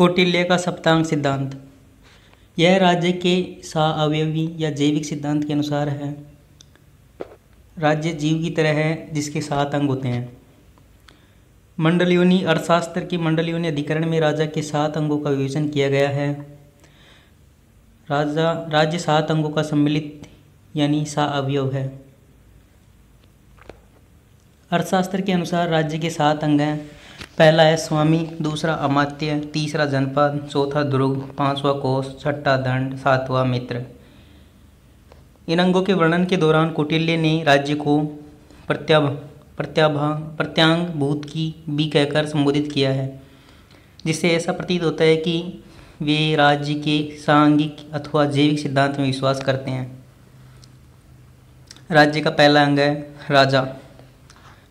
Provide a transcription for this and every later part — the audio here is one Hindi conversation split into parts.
कौटिल्य का सप्तांग सिद्धांत। यह राज्य के साअवयवी या जैविक सिद्धांत के अनुसार है। राज्य जीव की तरह है जिसके 7 अंग होते हैं। मंडलयोनि अर्थशास्त्र के मंडलयोनि अधिकरण में राजा के 7 अंगों का विवेचन किया गया है। राज्य 7 अंगों का सम्मिलित यानी साअवयव है। अर्थशास्त्र के अनुसार राज्य के 7 अंग हैं। पहला है स्वामी, दूसरा अमात्य, तीसरा जनपद, चौथा दुर्ग, 5वां कोष, छठा दंड, 7वां मित्र। इन अंगों के वर्णन के दौरान कौटिल्य ने राज्य को प्रत्यांग भूत की भी कहकर संबोधित किया है, जिससे ऐसा प्रतीत होता है कि वे राज्य के सांघिक अथवा जैविक सिद्धांत में विश्वास करते हैं। राज्य का पहला अंग है राजा,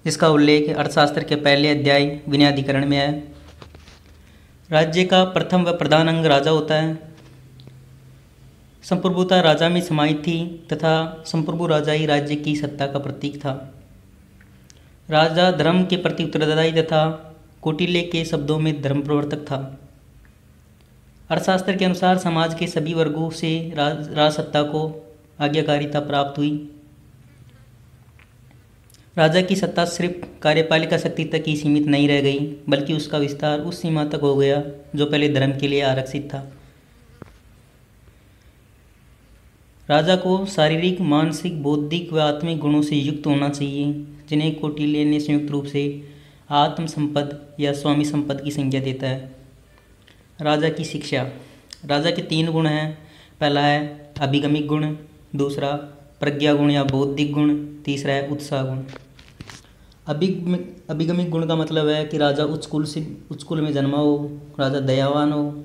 जिसका उल्लेख अर्थशास्त्र के पहले अध्याय विनयाधिकरण में है। राज्य का प्रथम व प्रधान अंग राजा होता है। संप्रभुता राजा में समाहित थी तथा संप्रभु राजा ही राज्य की सत्ता का प्रतीक था। राजा धर्म के प्रति उत्तरदायी तथा कौटिल्य के शब्दों में धर्म प्रवर्तक था। अर्थशास्त्र के अनुसार समाज के सभी वर्गों से राजसत्ता को आज्ञाकारिता प्राप्त हुई। राजा की सत्ता सिर्फ कार्यपालिका शक्ति तक ही सीमित नहीं रह गई, बल्कि उसका विस्तार उस सीमा तक हो गया जो पहले धर्म के लिए आरक्षित था। राजा को शारीरिक, मानसिक, बौद्धिक व आत्मिक गुणों से युक्त होना चाहिए, जिन्हें कौटिल्य ने संयुक्त रूप से आत्म संपद या स्वामी संपद की संज्ञा देता है। राजा की शिक्षा। राजा के 3 गुण हैं। पहला है अभिगमिक गुण, दूसरा प्रज्ञा गुण या बौद्धिक गुण, तीसरा है उत्साह गुण। अभिगमिक गुण का मतलब है कि राजा उच्च कुल में जन्मा हो, राजा दयावान हो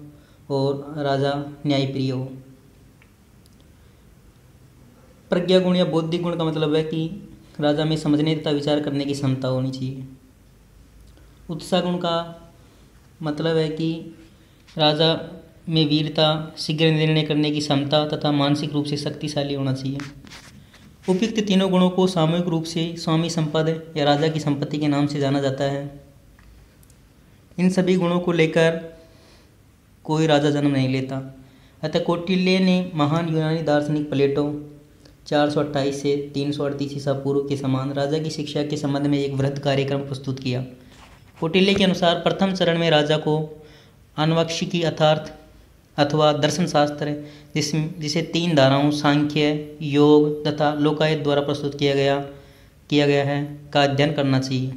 और राजा न्यायप्रिय हो। प्रज्ञा गुण या बौद्धिक गुण का मतलब है कि राजा में समझने तथा विचार करने की क्षमता होनी चाहिए। उत्साह गुण का मतलब है कि राजा में वीरता, शीघ्र निर्णय करने की क्षमता तथा मानसिक रूप से शक्तिशाली होना चाहिए। उपयुक्त तीनों गुणों को सामूहिक रूप से स्वामी संपद या राजा की संपत्ति के नाम से जाना जाता है। इन सभी गुणों को लेकर कोई राजा जन्म नहीं लेता। अतः कौटिल्य ने महान यूनानी दार्शनिक प्लेटो 428 से 338 ईसा पूर्व के समान राजा की शिक्षा के संबंध में एक वृहद कार्यक्रम प्रस्तुत किया। कौटिल्य के अनुसार प्रथम चरण में राजा को आनुवंशिकी अर्थात अथवा दर्शन शास्त्र, जिसे 3 धाराओं सांख्य, योग तथा लोकायत द्वारा प्रस्तुत किया गया है का अध्ययन करना चाहिए।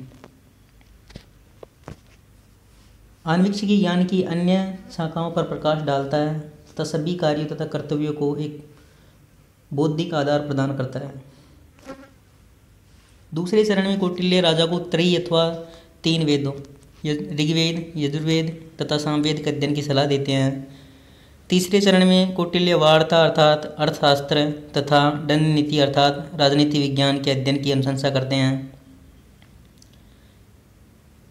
आनुवंशिकी ज्ञान की अन्य शाखाओं पर प्रकाश डालता है तथा सभी कार्यों तथा कर्तव्यों को एक बौद्धिक आधार प्रदान करता है। दूसरे चरण में कौटिल्य राजा को त्रयी अथवा 3 वेदों ऋग्वेद, यजुर्वेद तथा सामवेद के अध्ययन की सलाह देते हैं। तीसरे चरण में कौटिल्य वार्ता अर्थात अर्थशास्त्र तथा दंड नीति अर्थात राजनीति विज्ञान के अध्ययन की अनुशंसा करते हैं।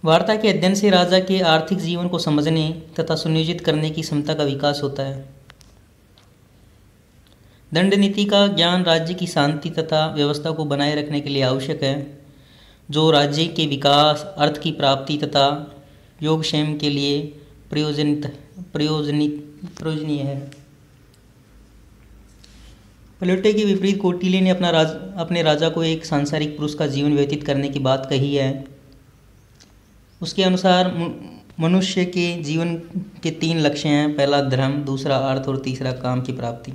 वार्ता के अध्ययन से राजा के आर्थिक जीवन को समझने तथा सुनियोजित करने की क्षमता का विकास होता है। दंड नीति का ज्ञान राज्य की शांति तथा व्यवस्था को बनाए रखने के लिए आवश्यक है, जो राज्य के विकास, अर्थ की प्राप्ति तथा योगक्षेम के लिए प्रयोजनीय है। प्लेटो के विपरीत कौटिल्य ने अपने राजा को एक सांसारिक पुरुष का जीवन व्यतीत करने की बात कही है। उसके अनुसार मनुष्य के जीवन के 3 लक्ष्य हैं। पहला धर्म, दूसरा अर्थ और तीसरा काम की प्राप्ति।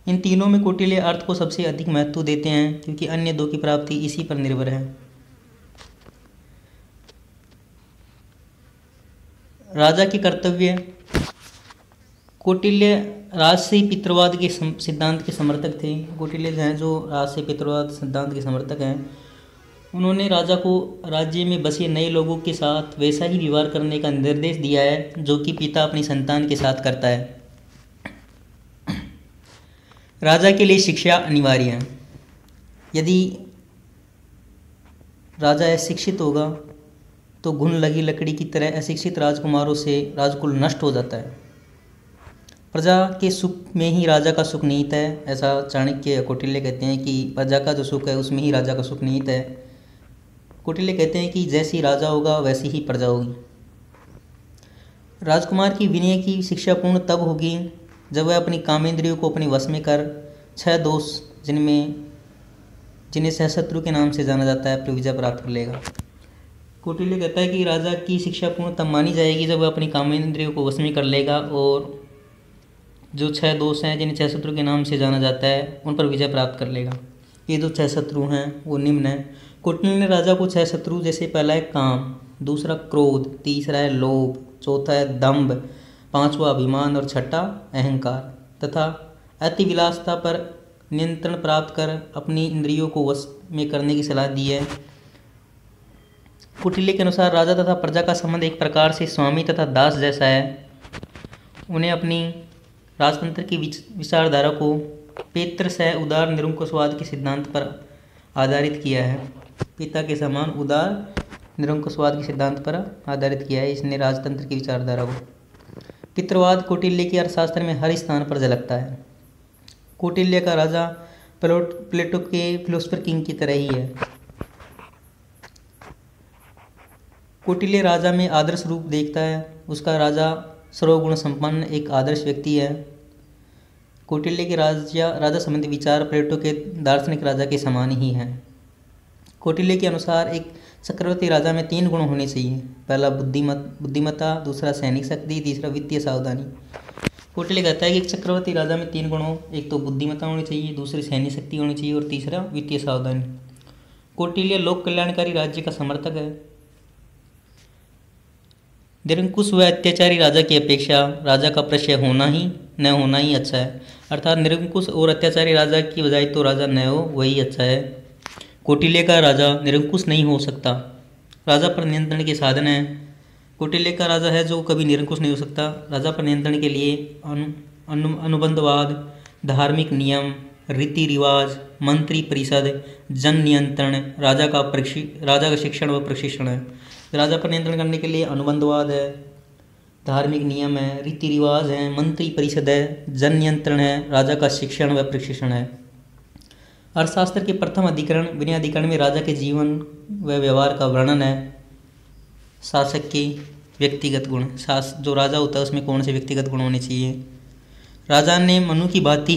इन तीनों में कौटिल्य अर्थ को सबसे अधिक महत्व देते हैं, क्योंकि अन्य 2 की प्राप्ति इसी पर निर्भर है। राजा के कर्तव्य। कौटिल्य राजसी पितृवाद के सिद्धांत के समर्थक थे। कौटिल्य हैं जो राजसी पितृवाद सिद्धांत के समर्थक हैं। उन्होंने राजा को राज्य में बसे नए लोगों के साथ वैसा ही व्यवहार करने का निर्देश दिया है जो कि पिता अपनी संतान के साथ करता है। राजा के लिए शिक्षा अनिवार्य है। यदि राजा अशिक्षित होगा तो घुन लगी लकड़ी की तरह अशिक्षित राजकुमारों से राजकुल नष्ट हो जाता है। प्रजा के सुख में ही राजा का सुख निहित है, ऐसा चाणक्य कौटिल्य कहते हैं कि प्रजा का जो सुख है उसमें ही राजा का सुख निहित है। कौटिल्य कहते हैं कि जैसी राजा होगा वैसी ही प्रजा होगी। राजकुमार की विनय की शिक्षा पूर्ण तब होगी जब वह अपनी कामेंद्रियों को अपने वश में कर 6 दोष जिन्हें सहशत्रु के नाम से जाना जाता है पर विजय प्राप्त कर लेगा। कौटिल्य कहता है कि राजा की शिक्षा पूर्ण तब मानी जाएगी जब वह अपनी कामेंद्रियों को वश में कर लेगा और जो 6 दोष हैं जिन्हें सहशत्रु के नाम से जाना जाता है उन पर विजय प्राप्त कर लेगा। ये जो 6 शत्रु हैं वो निम्न है। कौटिल्य ने राजा को 6 शत्रु जैसे पहला है काम, दूसरा क्रोध, तीसरा है लोभ, चौथा है दंभ, पांचवा अभिमान और छठा अहंकार तथा अति विलासता पर नियंत्रण प्राप्त कर अपनी इंद्रियों को वश में करने की सलाह दी है। कौटिल्य के अनुसार राजा तथा प्रजा का संबंध एक प्रकार से स्वामी तथा दास जैसा है। उन्हें अपनी राजतंत्र की विचारधारा को पितृ से उदार निरंकुशवाद के सिद्धांत पर आधारित किया है। पिता के समान उदार निरंकुशवाद के सिद्धांत पर आधारित किया है इसने राजतंत्र की विचारधारा को। पितृवाद कौटिल्य के अर्थशास्त्र में हर स्थान पर झलकता है। कौटिल्य का राजा प्लेटो के फिलोसफर किंग की तरह ही है। कौटिल्य राजा में आदर्श रूप देखता है। उसका राजा सर्वगुण संपन्न एक आदर्श व्यक्ति है। कौटिल्य के राजा संबंधी विचार प्लेटो के दार्शनिक राजा के समान ही हैं। कौटिल्य के अनुसार एक चक्रवर्ती राजा में 3 गुण होने चाहिए। पहला बुद्धिमत्ता, दूसरा सैनिक शक्ति, तीसरा वित्तीय सावधानी। कौटिल्य कहता है कि एक चक्रवर्ती राजा में 3 गुणों, एक तो बुद्धिमत्ता होनी चाहिए, दूसरी सैनिक शक्ति होनी चाहिए और तीसरा वित्तीय सावधानी। कौटिल्य लोक कल्याणकारी राज्य का समर्थक है। निरंकुश व अत्याचारी राजा की अपेक्षा राजा का प्रशय होना ही न होना ही अच्छा है। अर्थात निरंकुश और अत्याचारी राजा की बजाय तो राजा न हो वही अच्छा है। कौटिल्य का राजा निरंकुश नहीं हो सकता, राजा पर नियंत्रण के साधन है। कौटिल्य का राजा है जो कभी निरंकुश नहीं हो सकता। राजा पर नियंत्रण के लिए अनुबंधवाद, धार्मिक नियम, रीति रिवाज, मंत्री परिषद, जन नियंत्रण, राजा का शिक्षण व प्रशिक्षण है। राजा पर नियंत्रण करने के लिए अनुबंधवाद है, धार्मिक नियम है, रीति रिवाज है, मंत्री परिषद है, जन नियंत्रण है, राजा का शिक्षण व प्रशिक्षण है। अर्थशास्त्र के प्रथम अधिकरण विनय अधिकरण में राजा के जीवन व व्यवहार का वर्णन है। शासक के व्यक्तिगत गुण, जो राजा होता है उसमें कौन से व्यक्तिगत गुण होने चाहिए। कौटिल्य ने मनु की भांति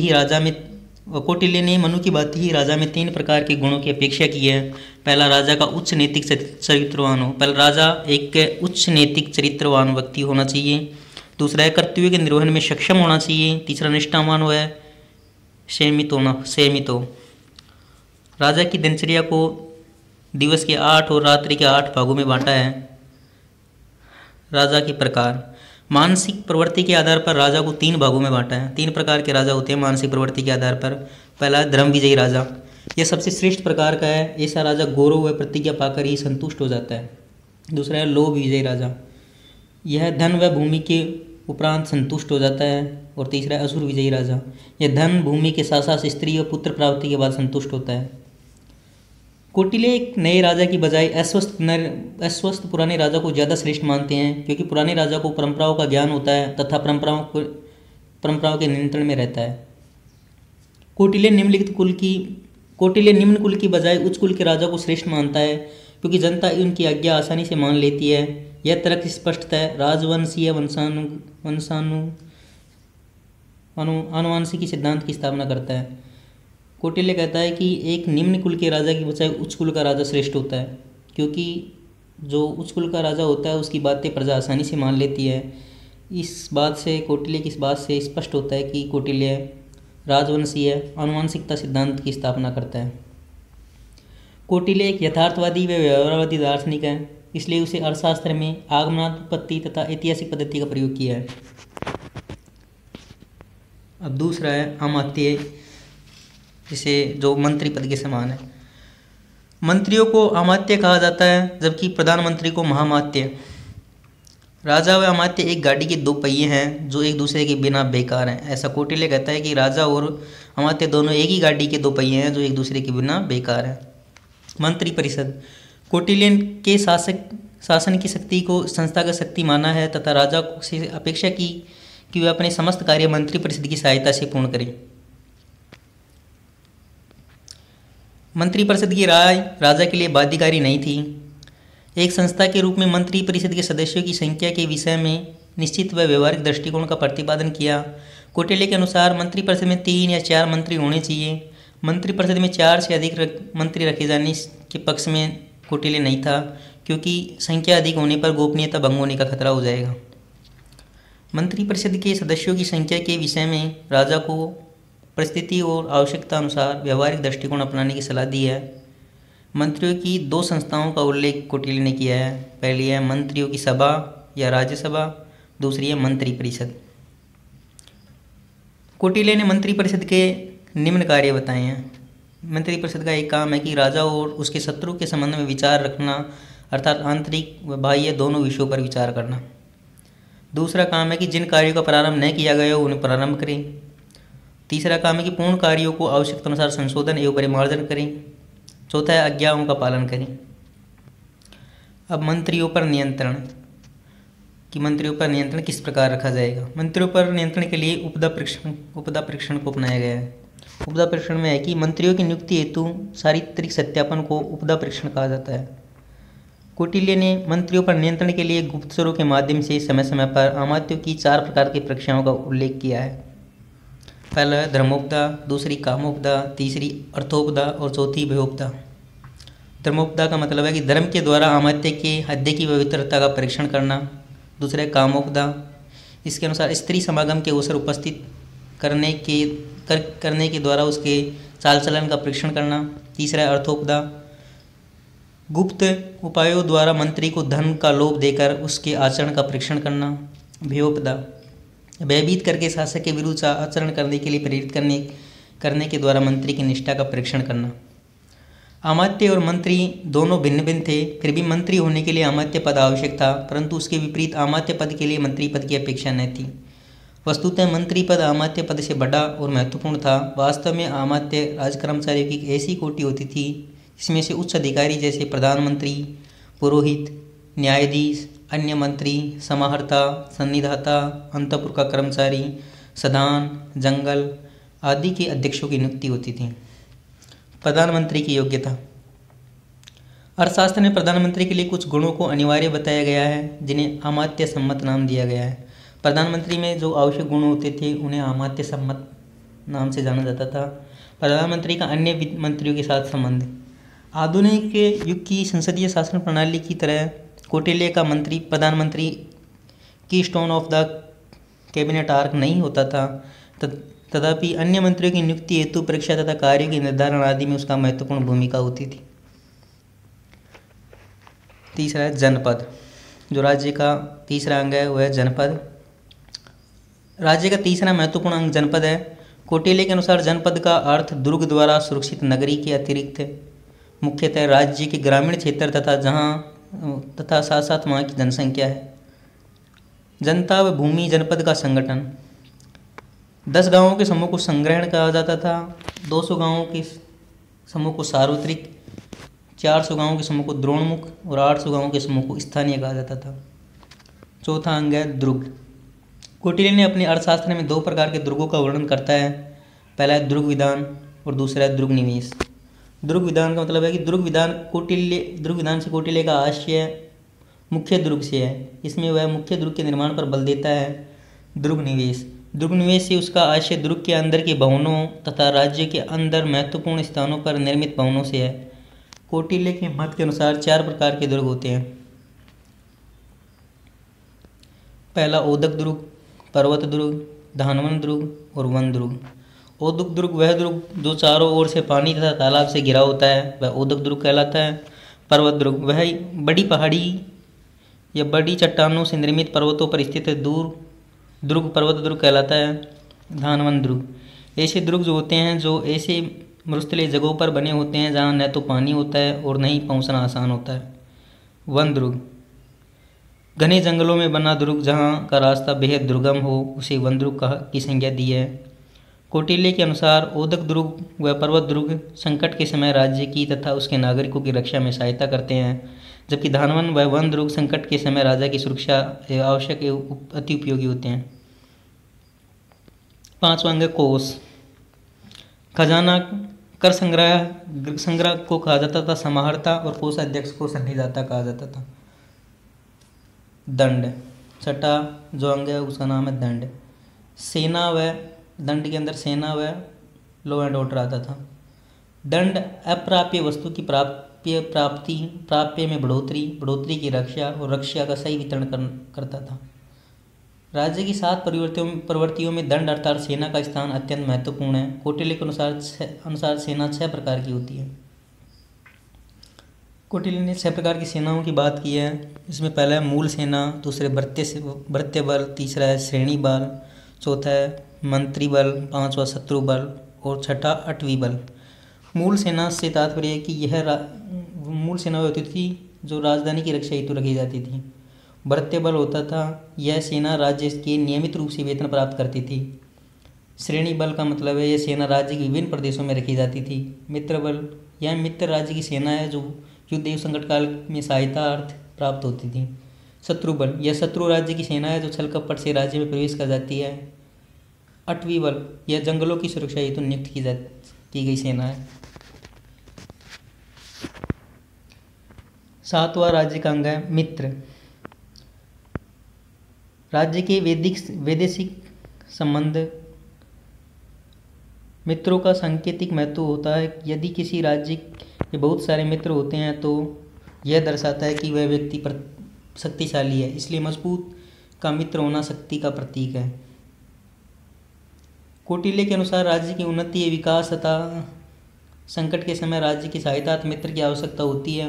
ही राजा में 3 प्रकार के गुणों की अपेक्षा की है। पहला, राजा का उच्च नैतिक चरित्रवान हो। पहला, राजा एक उच्च नैतिक चरित्रवान व्यक्ति होना चाहिए। दूसरा है कर्तव्य के निर्वहन में सक्षम होना चाहिए। तीसरा, निष्ठावान हो, संयमित हो। राजा की दिनचर्या को दिवस के 8 और रात्रि के 8 भागों में बांटा है। राजा के प्रकार, मानसिक प्रवृत्ति के आधार पर राजा को 3 भागों में बांटा है। 3 प्रकार के राजा होते हैं मानसिक प्रवृत्ति के आधार पर। पहला, धर्म विजयी राजा, यह सबसे श्रेष्ठ प्रकार का है। ऐसा राजा गौरव व प्रतिज्ञा पाकर ही संतुष्ट हो जाता है। दूसरा है लोभ विजयी राजा, यह धन व भूमि के उपरांत संतुष्ट हो जाता है। और तीसरा है असुर विजयी राजा, यह धन भूमि के साथ साथ स्त्री व पुत्र प्राप्ति के बाद संतुष्ट होता है। कौटिल्य एक नए राजा की बजाय अस्वस्थ पुराने राजा को ज़्यादा श्रेष्ठ मानते हैं, क्योंकि पुराने राजा को परंपराओं का ज्ञान होता है तथा परंपराओं के नियंत्रण में रहता है। कौटिल्य निम्न कुल की बजाय उच्च कुल के राजा को श्रेष्ठ मानता है, क्योंकि जनता उनकी आज्ञा आसानी से मान लेती है। यह तर्क स्पष्ट है। राजवंशीय आनुवंशिकी सिद्धांत की स्थापना करता है। कौटिल्य कहता है कि एक निम्न कुल के राजा की बजाय उच्च कुल का राजा श्रेष्ठ होता है, क्योंकि जो उच्च कुल का राजा होता है उसकी बातें प्रजा आसानी से मान लेती है। कौटिल्य की इस बात से स्पष्ट होता है कि कौटिल्य राजवंशीय आनुवंशिकता सिद्धांत की स्थापना करता है। कौटिल्य एक यथार्थवादी व व्यवहारवादी दार्शनिक है, इसलिए उसे अर्थशास्त्र में आगमनात्पत्ति तथा ऐतिहासिक पद्धति का प्रयोग किया है। अब दूसरा है अमात्य, जिसे जो मंत्री पद के समान है। मंत्रियों को अमात्य कहा जाता है, जबकि प्रधानमंत्री को महामात्य। राजा व अमात्य एक गाड़ी के 2 पहिए हैं जो एक दूसरे के बिना बेकार हैं। ऐसा कौटिल्य कहता है कि राजा और अमात्य दोनों एक ही गाड़ी के 2 पहिए हैं जो एक दूसरे के बिना बेकार हैं। मंत्री परिषद, कौटिल्य के शासन की शक्ति को संस्थागत शक्ति माना है तथा राजा से अपेक्षा की कि वह अपने समस्त कार्य मंत्री परिषद की सहायता से पूर्ण करे। मंत्री परिषद की राय राजा के लिए बाध्यकारी नहीं थी। एक संस्था के रूप में मंत्री परिषद के सदस्यों की संख्या के विषय में निश्चित व व्यवहारिक दृष्टिकोण का प्रतिपादन किया। कौटिल्य के अनुसार मंत्रिपरिषद में 3 या 4 मंत्री होने चाहिए। मंत्रिपरिषद में 4 से अधिक मंत्री रखे जाने के पक्ष में कौटिल्य नहीं था, क्योंकि संख्या अधिक होने पर गोपनीयता भंग होने का खतरा हो जाएगा। मंत्रिपरिषद के सदस्यों की संख्या के विषय में राजा को परिस्थिति और आवश्यकता अनुसार व्यवहारिक दृष्टिकोण अपनाने की सलाह दी है। मंत्रियों की 2 संस्थाओं का उल्लेख कौटिल्य ने किया है। पहली है मंत्रियों की सभा या राज्यसभा, दूसरी है मंत्रिपरिषद। कौटिल्य ने मंत्रिपरिषद के निम्न कार्य बताए हैं। मंत्रिपरिषद का एक काम है कि राजा और उसके शत्रु के संबंध में विचार रखना, अर्थात आंतरिक व बाह्य दोनों विषयों पर विचार करना। दूसरा काम है कि जिन कार्यों का प्रारंभ न किया गया हो उन्हें प्रारंभ करें। तीसरा काम है कि पूर्ण कार्यों को आवश्यकता अनुसार संशोधन एवं परिमार्जन करें। चौथा है आज्ञाओं का पालन करें। अब मंत्रियों पर नियंत्रण, कि मंत्रियों पर नियंत्रण किस प्रकार रखा जाएगा। मंत्रियों पर नियंत्रण के लिए उपदा परीक्षण को अपनाया गया है। उपदा परीक्षण में है कि मंत्रियों की नियुक्ति हेतु चारित्रिक सत्यापन को उपदा परीक्षण कहा जाता है। कौटिल्य ने मंत्रियों पर नियंत्रण के लिए गुप्तचरों के माध्यम से समय समय पर अमात्यों की 4 प्रकार की परीक्षाओं का उल्लेख किया है। पहला है धर्मोपदा, दूसरी कामोपदा, तीसरी अर्थोपदा और चौथी भयोपदा। धर्मोपदा का मतलब है कि धर्म के द्वारा अमात्य के हृदय की पवित्रता का परीक्षण करना। दूसरा है कामोपदा, इसके अनुसार स्त्री समागम के अवसर उपस्थित करने के द्वारा उसके चाल चलन का परीक्षण करना। तीसरा है अर्थोपदा, गुप्त उपायों द्वारा मंत्री को धन का लोभ देकर उसके आचरण का परीक्षण करना। भयोपदा, भयभीत करके शासक के विरुद्ध आचरण करने के लिए प्रेरित करने के द्वारा मंत्री की निष्ठा का परीक्षण करना। अमात्य और मंत्री दोनों भिन्न भिन्न थे, फिर भी मंत्री होने के लिए अमात्य पद आवश्यक था, परंतु उसके विपरीत अमात्य पद के लिए मंत्री पद की अपेक्षा न थी। वस्तुतः मंत्री पद अमात्य पद से बड़ा और महत्वपूर्ण था। वास्तव में अमात्य राजकर्मचारियों की एक ऐसी कोटि होती थी जिसमें से उच्च अधिकारी जैसे प्रधानमंत्री, पुरोहित, न्यायाधीश, अन्य मंत्री, समाहर्ता, सन्निधाता, अंतपुर का कर्मचारी, सदान, जंगल आदि के अध्यक्षों की नियुक्ति होती थी। प्रधानमंत्री की योग्यता। अर्थशास्त्र में प्रधानमंत्री के लिए कुछ गुणों को अनिवार्य बताया गया है, जिन्हें अमात्य सम्मत नाम दिया गया है। प्रधानमंत्री में जो आवश्यक गुण होते थे उन्हें अमात्य सम्मत नाम से जाना जाता था। प्रधानमंत्री का अन्य मंत्रियों के साथ संबंध। आधुनिक युग की संसदीय शासन प्रणाली की तरह कौटिल्य का प्रधानमंत्री की stone of the cabinet arc नहीं होता था, तथापि अन्य मंत्रियों की नियुक्ति हेतु परीक्षा तथा कार्यों के निर्धारण आदि में उसका महत्वपूर्ण भूमिका होती थी। तीसरा है जनपद। जो राज्य का तीसरा अंग है वह है जनपद। राज्य का तीसरा महत्वपूर्ण अंग जनपद है। कौटिल्य के अनुसार जनपद का अर्थ दुर्ग द्वारा सुरक्षित नगरी के अतिरिक्त मुख्यतः राज्य के ग्रामीण क्षेत्र तथा साथ साथ वहाँ की जनसंख्या है। जनता व भूमि जनपद का संगठन। 10 गांवों के समूह को संग्रहण कहा जाता था। 200 गांवों के समूह को सार्वत्रिक, 400 गांवों के समूह को द्रोणमुख और 800 गांवों के समूह को स्थानीय कहा जाता था। चौथा अंग है दुर्ग। कौटिल्य ने अपने अर्थशास्त्र में 2 प्रकार के दुर्गों का वर्णन करता है। पहला है दुर्ग विधान और दूसरा है दुर्ग निवेश। दुर्ग विधान का मतलब है कि दुर्ग विधान से कौटिल्य का आशय मुख्य दुर्ग से है। इसमें वह मुख्य दुर्ग के निर्माण पर बल देता है। दुर्ग निवेश से उसका आशय दुर्ग के अंदर के भवनों तथा राज्य के अंदर महत्वपूर्ण स्थानों पर निर्मित भवनों से है। कौटिल्य के मत के अनुसार 4 प्रकार के दुर्ग होते हैं। पहला ओदक दुर्ग, पर्वत दुर्ग, धानवन दुर्ग और वन दुर्ग। ओदक दुर्ग वह दुर्ग जो चारों ओर से पानी तथा तालाब से घिरा होता है, वह ओदक दुर्ग कहलाता है। पर्वत दुर्ग वह बड़ी पहाड़ी या बड़ी चट्टानों से निर्मित पर्वतों पर स्थित दुर्ग पर्वत दुर्ग कहलाता है। धानवन दुर्ग ऐसे दुर्ग जो होते हैं जो ऐसे मरुस्थलीय जगहों पर बने होते हैं जहाँ न तो पानी होता है और न ही पहुँचना आसान होता है। वन दुर्ग घने जंगलों में बना दुर्ग जहाँ का रास्ता बेहद दुर्गम हो उसे वन दुर्ग की संज्ञा दी है। कौटिल्य के अनुसार ओदक दुर्ग व पर्वत दुर्ग संकट के समय राज्य की तथा उसके नागरिकों की रक्षा में सहायता करते हैं, जबकि धानवन व वन दुर्ग संकट के समय राजा की सुरक्षा आवश्यक एवं अति उपयोगी होते हैं। 5वां अंग कोष। खजाना कर संग्रह को कहा जाता था समाहर्ता और कोषाध्यक्ष को सन्निधाता कहा जाता था। दंड छठा जो अंग है उसका नाम है दंड। सेना व दंड के अंदर सेना व लॉ एंड ऑर्डर आता था। दंड अप्राप्य वस्तु की प्राप्य में बढ़ोतरी की रक्षा और रक्षा का सही वितरण करता था। राज्य की 7 प्रवृत्तियों में दंड अर्थात सेना का स्थान अत्यंत महत्वपूर्ण है। कौटिल्य के अनुसार सेना 6 प्रकार की होती है। कौटिल्य ने 6 प्रकार की सेनाओं की बात की है। इसमें पहला है मूल सेना, दूसरे भृत्य बल, तीसरा है श्रेणी बल, चौथा है मंत्री बल, पांचवा शत्रु बल और छठा अटवी बल। मूल सेना से तात्पर्य है कि यह मूल सेना होती थी जो राजधानी की रक्षा हेतु रखी जाती थी। भृत्य बल होता था, यह सेना राज्य के नियमित रूप से वेतन प्राप्त करती थी। श्रेणी बल का मतलब है यह सेना राज्य के विभिन्न प्रदेशों में रखी जाती थी। मित्र बल, यह मित्र राज्य की सेना है जो युद्ध एवं संकट काल में सहायता अर्थ प्राप्त होती थी। शत्रु बल, यह शत्रु राज्य की सेना है जो छल कपट से राज्य में प्रवेश कर जाती है। अटवी बल, यह जंगलों की सुरक्षा हेतु नियुक्त की गई सेना है। 7वां राज्य का अंग है मित्र। राज्य के वैदेशिक संबंध मित्रों का सांकेतिक महत्व होता है। यदि किसी राज्य के बहुत सारे मित्र होते हैं तो यह दर्शाता है कि वह व्यक्ति शक्तिशाली है, इसलिए मजबूत का मित्र होना शक्ति का प्रतीक है। कौटिल्य के अनुसार राज्य की उन्नति, विकास तथा संकट के समय राज्य की सहायता मित्र की आवश्यकता होती है।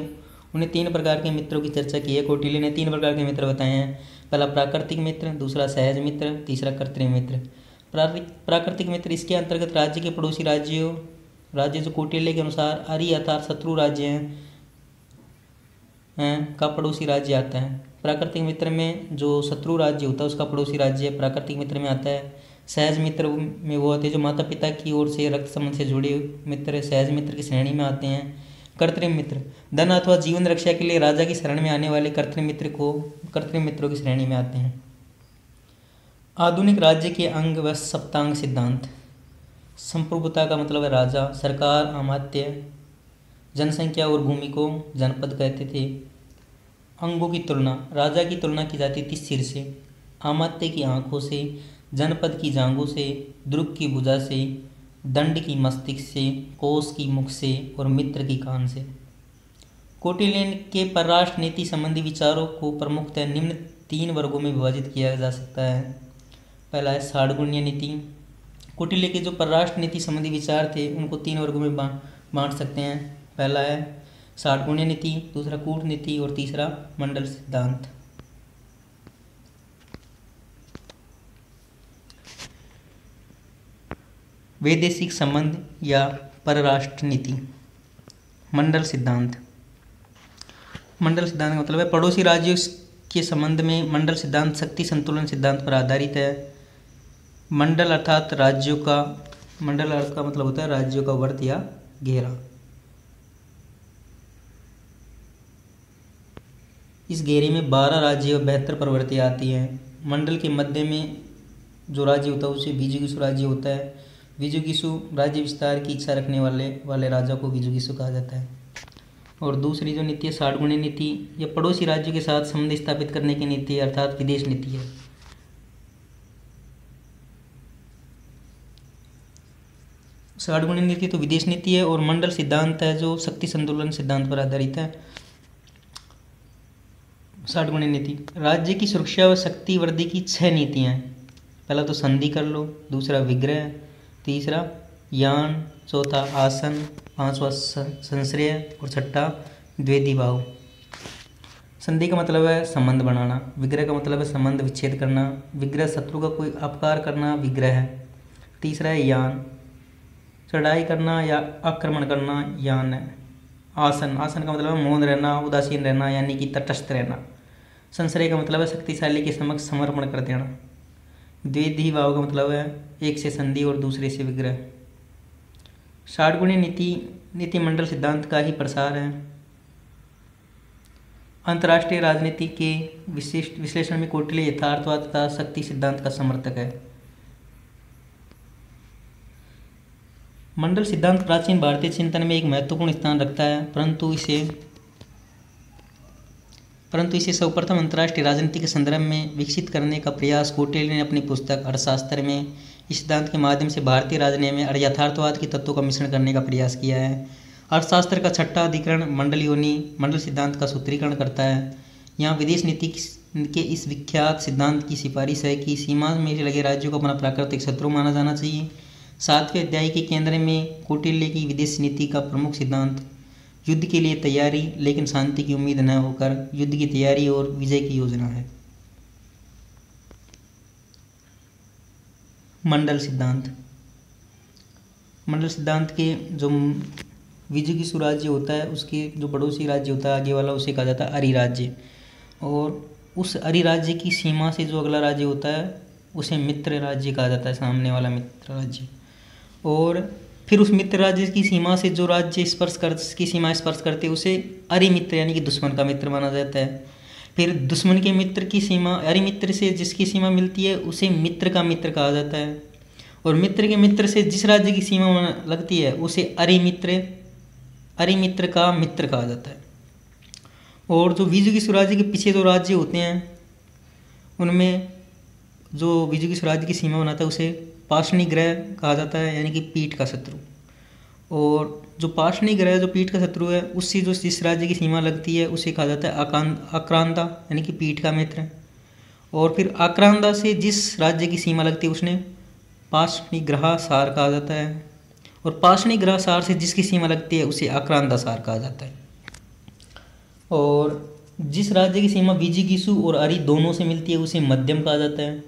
उन्हें 3 प्रकार के मित्रों की चर्चा की है। कौटिल्य ने 3 प्रकार के मित्र बताए हैं। पहला प्राकृतिक मित्र, दूसरा सहज मित्र, तीसरा कृत्रिम मित्र। प्राकृतिक मित्र इसके अंतर्गत राज्य के पड़ोसी राज्य जो कौटिल्य के अनुसार आर्य अर्थात शत्रु राज्य हैं का पड़ोसी राज्य आता है। प्राकृतिक मित्र में जो शत्रु राज्य होता है उसका पड़ोसी राज्य प्राकृतिक मित्र में आता है। सहज मित्र में वो होते हैं जो माता पिता की ओर से रक्त संबंध से जुड़े मित्र सहज मित्र की श्रेणी में आते हैं। कृत्रिम मित्र, धन अथवा जीवन रक्षा के लिए राजा की शरण में आने वाले कृत्रिम मित्रों की श्रेणी में आते हैं। आधुनिक राज्य के अंग व सप्तांग सिद्धांत। संप्रभुता का मतलब है राजा, सरकार, अमात्य, जनसंख्या और भूमि को जनपद कहते थे। अंगों की तुलना, राजा की तुलना की जाती थी सिर से, अमात्य की आंखों से, जनपद की जांघों से, द्रुक की भुजा से, दंड की मस्तिष्क से, कोस की मुख से और मित्र की कान से। कौटिल्य के परराष्ट्र नीति संबंधी विचारों को प्रमुखतः निम्न 3 वर्गों में विभाजित किया जा सकता है। पहला है षाड्गुण्य नीति। कौटिल्य के जो परराष्ट्र नीति संबंधी विचार थे उनको 3 वर्गों में बांट सकते हैं। पहला है षाड्गुण्य नीति, दूसरा कूटनीति और तीसरा मंडल सिद्धांत। वैदेशिक संबंध या परराष्ट्र नीति। मंडल सिद्धांत का मतलब है पड़ोसी राज्यों के संबंध में मंडल सिद्धांत शक्ति संतुलन सिद्धांत पर आधारित है। मंडल अर्थ का मतलब होता है राज्यों का वर्त या घेरा। इस घेरे में 12 राज्य और 72 प्रवृत्तियाँ आती हैं। मंडल के मध्य में जो राज्य होता है उसे विजुगिसु राज्य होता है। विजुगिसु राज्य विस्तार की इच्छा रखने वाले राजा को विजुगिसु कहा जाता है। और दूसरी जो नीति है षाड्गुण्य नीति, यह पड़ोसी राज्यों के साथ संबंध स्थापित करने की नीति है अर्थात विदेश नीति है। षाड्गुण्य नीति तो विदेश नीति है और मंडल सिद्धांत है जो शक्ति संतुलन सिद्धांत पर आधारित है। षाड्गुण्य नीति राज्य की सुरक्षा व शक्ति वृद्धि की 6 नीतियाँ हैं। पहला तो संधि कर लो, दूसरा विग्रह, तीसरा यान, चौथा आसन, पांचवा संश्रय और छठा द्वैधी भाव। संधि का मतलब है संबंध बनाना, विग्रह का मतलब है संबंध विच्छेद करना, विग्रह शत्रु का कोई अपकार करना विग्रह है। तीसरा है यान, चढ़ाई करना या आक्रमण करना यान है। आसन का मतलब है मौन रहना, उदासीन रहना यानी कि तटस्थ रहना। संश्रय का मतलब है शक्तिशाली के समक्ष समर्पण कर देना। द्विधि भाव का मतलब है एक से संधि और दूसरे से विग्रह। षाड्गुण्य नीति मंडल सिद्धांत का ही प्रसार है। अंतर्राष्ट्रीय राजनीति के विशिष्ट विश्लेषण में कौटिल्य यथार्थवाद तथा शक्ति सिद्धांत का समर्थक है। मंडल सिद्धांत प्राचीन भारतीय चिंतन में एक महत्वपूर्ण स्थान रखता है, परंतु इसे परंतु इसे सर्वप्रथम अंतर्राष्ट्रीय राजनीति के संदर्भ में विकसित करने का प्रयास कौटिल्य ने अपनी पुस्तक अर्थशास्त्र में इस सिद्धांत के माध्यम से भारतीय राजनीति में यथार्थवाद के तत्वों का मिश्रण करने का प्रयास किया है। अर्थशास्त्र का छठा अधिकरण मंडल योनि मंडल सिद्धांत का सूत्रीकरण करता है। यहाँ विदेश नीति के इस विख्यात सिद्धांत की सिफारिश है कि सीमा में लगे राज्यों को अपना प्राकृतिक शत्रु माना जाना चाहिए। 7वें अध्याय के केंद्र में कौटिल्य की विदेश नीति का प्रमुख सिद्धांत युद्ध के लिए तैयारी लेकिन शांति की उम्मीद न होकर युद्ध की तैयारी और विजय की योजना है। मंडल सिद्धांत। मंडल सिद्धांत के जो विजुगिसु राज्य होता है उसके जो पड़ोसी राज्य होता है आगे वाला उसे कहा जाता है अरिराज्य, और उस अरिराज्य की सीमा से जो अगला राज्य होता है उसे मित्र राज्य कहा जाता है, सामने वाला मित्र राज्य। और फिर उस मित्र राज्य की सीमा से जो राज्य की सीमा स्पर्श करते उसे अरिमित्र यानी कि दुश्मन का मित्र माना जाता है। फिर दुश्मन के मित्र की सीमा अरिमित्र से जिसकी सीमा मिलती है उसे मित्र का मित्र कहा जाता है, और मित्र के मित्र से जिस राज्य की सीमा लगती है उसे अरिमित्र का मित्र कहा जाता है। और जो विजुगिसु राज्य के पीछे जो राज्य होते हैं उनमें जो विजुगिसु राज्य की सीमा बनाता है उसे पार्ष्णिग्रह कहा जाता है यानी कि पीठ का शत्रु। और जो पार्ष्णिग्रह जो पीठ का शत्रु है उससे जो जिस राज्य की सीमा लगती है उसे कहा जाता है आक्रांता यानी कि पीठ का मित्र। और फिर आक्रांता से जिस राज्य की सीमा लगती है उसने पार्ष्णिग्रह सार कहा जाता है, और पार्ष्णिग्रह सार से जिसकी सीमा लगती है उसे आक्रांता सार कहा जाता है। और जिस राज्य की सीमा विजिगिसु और अरि दोनों से मिलती है उसे मध्यम कहा जाता है,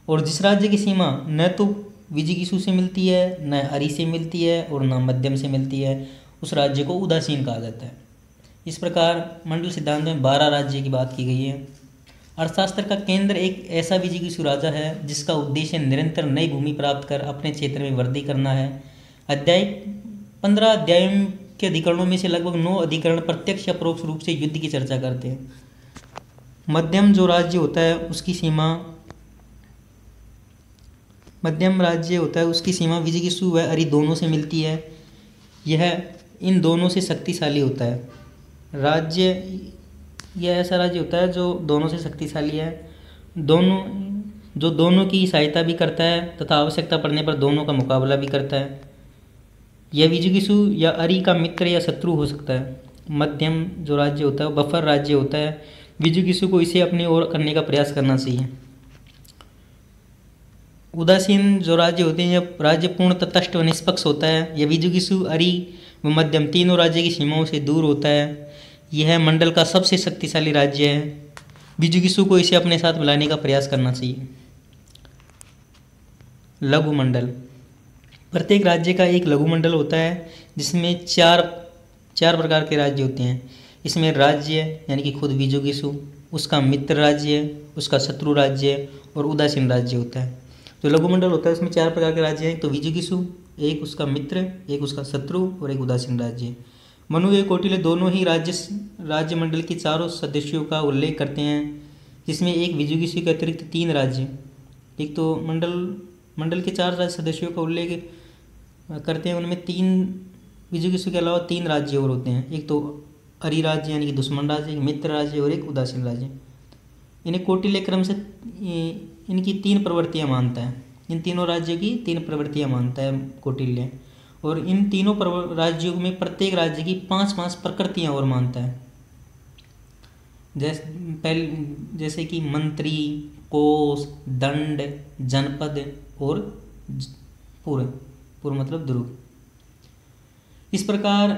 और जिस राज्य की सीमा न तो विजिगिसु से मिलती है न अरि से मिलती है और न मध्यम से मिलती है उस राज्य को उदासीन कहा जाता है। इस प्रकार मंडल सिद्धांत में 12 राज्य की बात की गई है। अर्थशास्त्र का केंद्र एक ऐसा विजिगिसु राजा है जिसका उद्देश्य निरंतर नई भूमि प्राप्त कर अपने क्षेत्र में वृद्धि करना है। 15 अध्यायों के अधिकरणों में से लगभग 9 अधिकरण प्रत्यक्ष या परोक्ष रूप से युद्ध की चर्चा करते हैं। मध्यम जो राज्य होता है उसकी सीमा विजिगिसु व अरि दोनों से मिलती है। यह इन दोनों से शक्तिशाली होता है। यह ऐसा राज्य होता है जो दोनों से शक्तिशाली है, दोनों की सहायता भी करता है तथा आवश्यकता पड़ने पर दोनों का मुकाबला भी करता है। यह विजिगिसु या अरि का मित्र या शत्रु हो सकता है। मध्यम जो राज्य होता है वो बफर राज्य होता है। विजिगिसु को इसे अपनी ओर करने का प्रयास करना चाहिए। उदासीन जो राज्य होते हैं यह राज्य पूर्ण तटस्थ व निष्पक्ष होता है। यह विजिगिसु अरि व मध्यम तीनों राज्य की सीमाओं से दूर होता है। यह मंडल का सबसे शक्तिशाली राज्य है। विजिगिसु को इसे अपने साथ मिलाने का प्रयास करना चाहिए। लघु मंडल। प्रत्येक राज्य का एक लघु मंडल होता है जिसमें चार प्रकार के राज्य होते हैं। इसमें राज्य यानी कि खुद विजिगिसु, उसका मित्र राज्य, उसका शत्रु राज्य और उदासीन राज्य होता है। जो लघु मंडल होता है उसमें 4 प्रकार के राज्य हैं, तो विजिगिसु, एक उसका मित्र, एक उसका शत्रु और एक उदासीन राज्य। मनु एवं कौटिल्य दोनों ही राज्य मंडल के चारों सदस्यों का उल्लेख करते हैं, जिसमें एक विजिगिसु के अतिरिक्त 3 राज्य, एक तो मंडल के 4 सदस्यों का उल्लेख करते हैं, उनमें 3 विजिगिसु के अलावा 3 राज्य और होते हैं। एक तो अरि राज्य यानी कि दुश्मन राज्य, एक मित्र राज्य और एक उदासीन राज्य। इन्हें कौटिल्य क्रम से इनकी 3 प्रवृत्तियाँ मानता है। इन तीनों राज्यों की 3 प्रवृत्तियाँ मानता है कौटिल्य, और इन तीनों राज्यों में प्रत्येक राज्य की 5-5 प्रकृतियाँ और मानता है। जैसे कि मंत्री, कोष, दंड, जनपद और पुर मतलब दुर्ग। इस प्रकार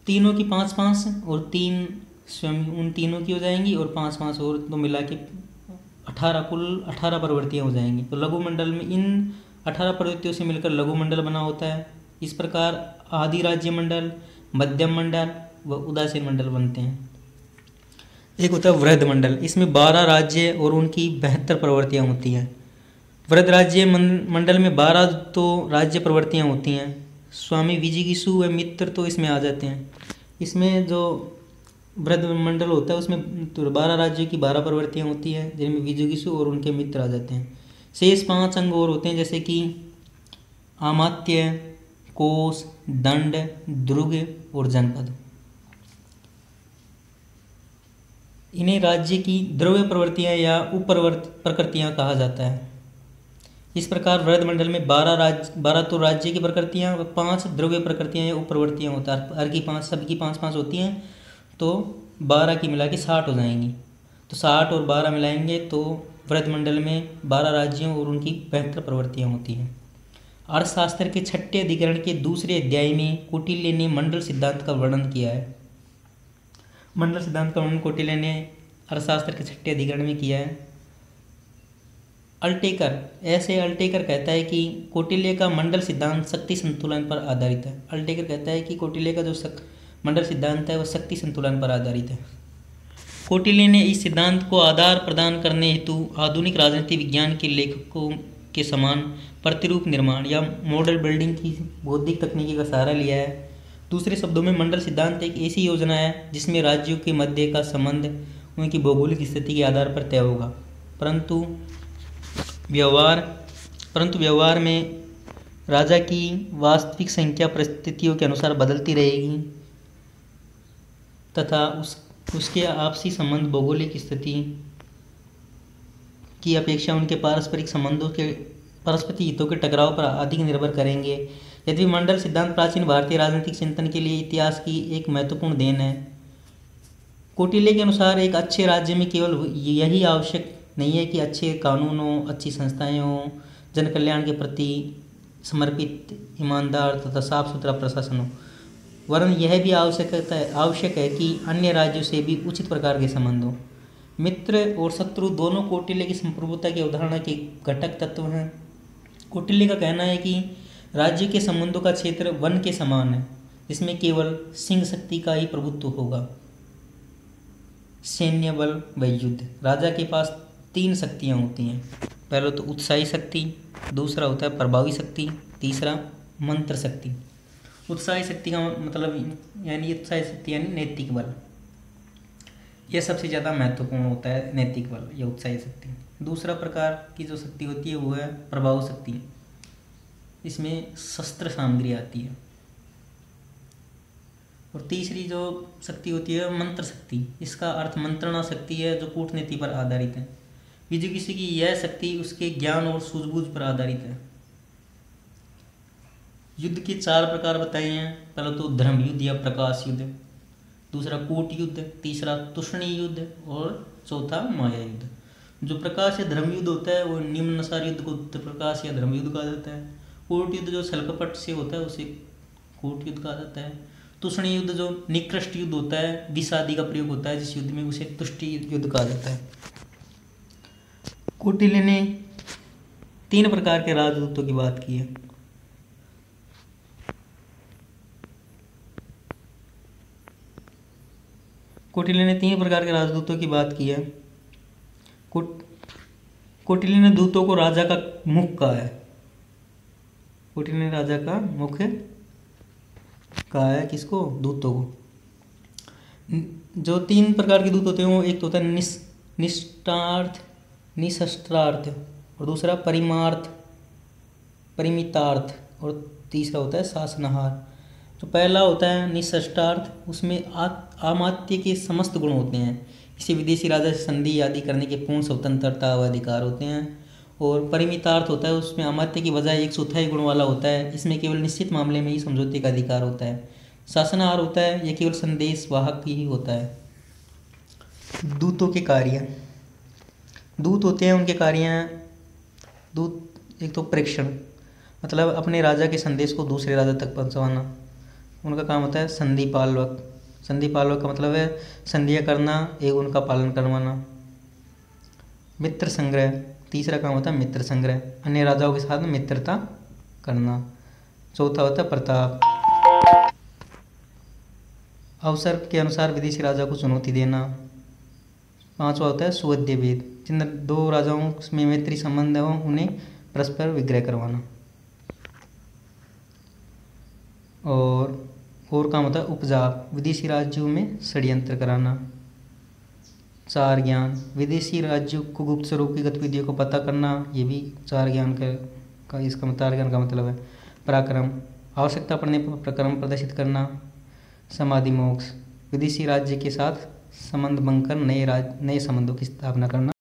तीनों की 5-5 और 3 स्वयं उन तीनों की हो जाएंगी और 5-5 और तो मिला के 18 कुल 18 प्रवृत्तियाँ हो जाएंगी। तो लघु मंडल में इन 18 प्रवृत्तियों से मिलकर लघु मंडल बना होता है। इस प्रकार आदि राज्य मंडल, मध्यम मंडल व उदासीन मंडल बनते हैं। एक होता है वृहद मंडल। इसमें 12 राज्य और उनकी 72 प्रवृत्तियाँ होती हैं। वृहद राज्य मंडल में 12 तो राज्य प्रवृत्तियाँ होती हैं। स्वामी विजिगिसु व मित्र तो इसमें आ जाते हैं। इसमें जो वृहद मंडल होता है उसमें 12 राज्यों की 12 प्रवृत्तियाँ होती हैं, जिनमें विजिगिसु और उनके मित्र आ जाते हैं। शेष 5 अंग और होते हैं, जैसे कि अमात्य, कोष, दंड, दुर्ग और जनपद। इन्हें राज्य की द्रव्य प्रवृत्तियाँ या प्रकृतियाँ कहा जाता है। इस प्रकार वृद्धमंडल में 12 तो राज्य की प्रकृतियाँ, 5 द्रव्य प्रकृतियाँ या उपप्रवृत्तियाँ होता है। हर की 5, सबकी 5-5 होती हैं, तो 12 की मिला के 60 हो जाएंगी। तो 60 और 12 मिलाएंगे तो वृद्धमंडल में 12 राज्यों और उनकी 72 प्रवृत्तियाँ होती हैं। अर्थशास्त्र के 6ठे अधिकरण के दूसरे अध्याय में कौटिल्य ने मंडल सिद्धांत का वर्णन किया है। मंडल सिद्धांत का वर्णन कौटिल्य ने अर्थशास्त्र के 6ठे अधिकरण में किया है। अल्टेकर कहता है कि कौटिल्य का मंडल सिद्धांत शक्ति संतुलन पर आधारित है। अल्टेकर कहता है कि कौटिल्य का जो मंडल सिद्धांत है वह शक्ति संतुलन पर आधारित है। कौटिल्य ने इस सिद्धांत को आधार प्रदान करने हेतु आधुनिक राजनीति विज्ञान के लेखकों के समान प्रतिरूप निर्माण या मॉडल बिल्डिंग की बौद्धिक तकनीकी का सहारा लिया है। दूसरे शब्दों में मंडल सिद्धांत एक ऐसी योजना है जिसमें राज्यों के मध्य का संबंध उनकी भौगोलिक स्थिति के आधार पर तय होगा, परंतु व्यवहार में राजा की वास्तविक संख्या परिस्थितियों के अनुसार बदलती रहेगी तथा उसके आपसी संबंध भौगोलिक स्थिति की अपेक्षा उनके पारस्परिक हितों के टकराव पर अधिक निर्भर करेंगे। यद्यपि मंडल सिद्धांत प्राचीन भारतीय राजनीतिक चिंतन के लिए इतिहास की एक महत्वपूर्ण देन है। कौटिल्य के अनुसार एक अच्छे राज्य में केवल यही आवश्यक नहीं है कि अच्छे कानून हो, अच्छी संस्थाएं हों, जन कल्याण के प्रति समर्पित, ईमानदार तथा साफ सुथरा प्रशासन हो, वरन यह भी आवश्यक है कि अन्य राज्यों से भी उचित प्रकार के संबंध हो। मित्र और शत्रु दोनों कौटिल्य की संप्रभुता के उदाहरण के घटक तत्व हैं। कौटिल्य का कहना है कि राज्य के संबंधों का क्षेत्र वन के समान है, जिसमें केवल सिंह शक्ति का ही प्रभुत्व होगा, सैन्य बल व युद्ध। राजा के पास 3 शक्तियाँ होती हैं। पहला तो उत्साही शक्ति, दूसरा होता है प्रभावी शक्ति, तीसरा मंत्र शक्ति। उत्साही शक्ति का मतलब यानी नैतिक बल, यह सबसे ज़्यादा महत्वपूर्ण होता है, नैतिक बल या उत्साही शक्ति। दूसरा प्रकार की जो शक्ति होती है वो है प्रभाव शक्ति, इसमें शस्त्र सामग्री आती है। और तीसरी जो शक्ति होती है मंत्र शक्ति, इसका अर्थ मंत्रणा शक्ति है जो कूटनीति पर आधारित है। विजय किसी की यह शक्ति उसके ज्ञान और सूझबूझ पर आधारित है। युद्ध के 4 प्रकार बताए हैं। पहला तो धर्म युद्ध या प्रकाश युद्ध, दूसरा कूट युद्ध, तीसरा तुष्णीय युद्ध और चौथा माया युद्ध। जो प्रकाश या धर्म युद्ध होता है वो निम्नानुसार युद्ध को प्रकाश या धर्म युद्ध कहा जाता है। कूट युद्ध जो छलकपट से होता है उसे कूट युद्ध कहा जाता है। तुष्णीय युद्ध जो निकृष्ट युद्ध होता है, विष आदि का प्रयोग होता है जिस युद्ध में, उसे तुष्टि युद्ध कहा जाता है। कौटिल्य ने 3 प्रकार के राजदूतों की बात की है। कौटिल्य ने 3 प्रकार के राजदूतों की बात की है। कौटिल्य ने दूतों को राजा का मुख कहा है। कौटिल्य ने राजा का मुख कहा है, किसको? दूतों को। जो 3 प्रकार के दूत होते हैं वो एक तो होता है निशस्त्रार्थ, और दूसरा परिमितार्थ, और तीसरा होता है शासनहार। जो पहला होता है निशस्त्रार्थ, उसमें आमात्य के समस्त गुण होते हैं। इसे विदेशी राजा से संधि आदि करने के पूर्ण स्वतंत्रता व अधिकार होते हैं। और परिमितार्थ होता है, उसमें अमात्य की बजाय 1/4 गुण वाला होता है। इसमें केवल निश्चित मामले में ही समझौते का अधिकार होता है। शासनहार होता है, यह केवल संदेश वाहक ही होता है। दूतों के कार्य, दूत होते हैं, उनके कार्य हैं। दूत एक तो प्रेषण, मतलब अपने राजा के संदेश को दूसरे राजा तक पहुंचवाना। उनका काम होता है संधिपालक। संधिपालक का मतलब है संधियाँ करना एवं उनका पालन करवाना। मित्र संग्रह, तीसरा काम होता है मित्र संग्रह, अन्य राजाओं के साथ मित्रता करना। चौथा होता है प्रताप, अवसर के अनुसार विदेशी राजा को चुनौती देना। 5वां होता है सुहृद भेद, जिन 2 राजाओं में मैत्री संबंध हो उन्हें परस्पर विग्रह करवाना। और काम होता है उपजाप, विदेशी राज्यों में षड्यंत्र कराना। 4 ज्ञान, विदेशी राज्यों को गुप्त स्वरूप की गतिविधियों को पता करना, ये भी 4 ज्ञान का इसका 4 ज्ञान का मतलब है। पराक्रम, आवश्यकता पड़ने पर पराक्रम प्रदर्शित करना। समाधि मोक्ष, विदेशी राज्य के साथ संबंध बनकर नए संबंधों की स्थापना करना।